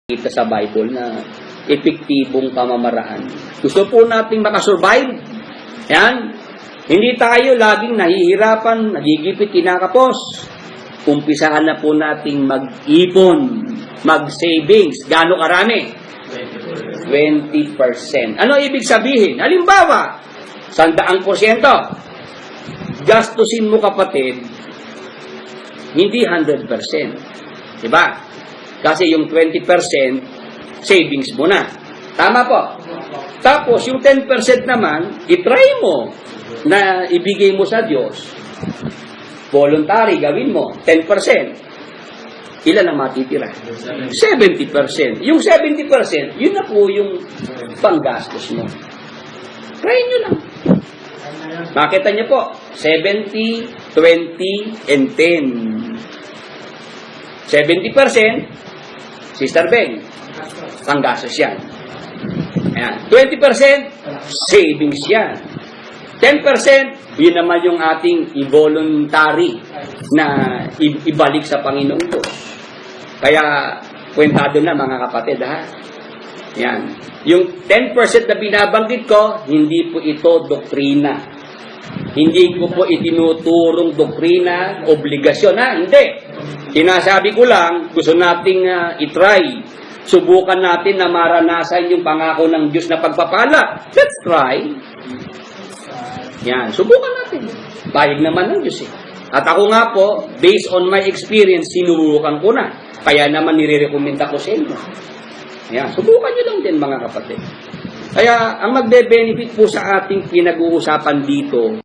kita sa Bible na epektibong pamamaraan. Gusto po nating makasurvive. Yan. Hindi tayo laging nahihirapan, nagigipit, kinakapos. Umpisahan na po nating mag-ipon, mag-savings. Gaano karami? 20%. Ano ibig sabihin? Halimbawa, 100%. Gastusin mo, kapatid, hindi 100%. Diba? Kasi yung 20% savings mo na. Tama po. Tapos yung 10% naman, itry mo na ibigay mo sa Diyos. Voluntary, gawin mo. 10%. Ilan ang matitira? 70%. Yung 70%, yun na po yung panggastos mo. Try nyo lang. Makita niyo po, 70, 20, and 10. 70%, Sister Beng, panggastos yan. Ayan. 20%, savings yan. 10%, yun naman yung ating involuntary na ibalik sa Panginoon ko. Kaya, kwentado na mga kapatid, ha? Yan. Yung 10% na binabanggit ko, hindi po ito doktrina. Hindi ko po itinuturong doktrina, obligasyon, ha? Hindi. Sinasabi ko lang, gusto nating itry. Subukan natin na maranasan yung pangako ng Diyos na pagpapala. Let's try. Yan, subukan natin. Bayag naman ng Diyos eh. At ako nga po, based on my experience, sinubukan ko na. Kaya naman nire-recommenda ko sa inyo. Yan, subukan nyo lang din mga kapatid. Kaya ang magbe-benefit po sa ating pinag-uusapan dito,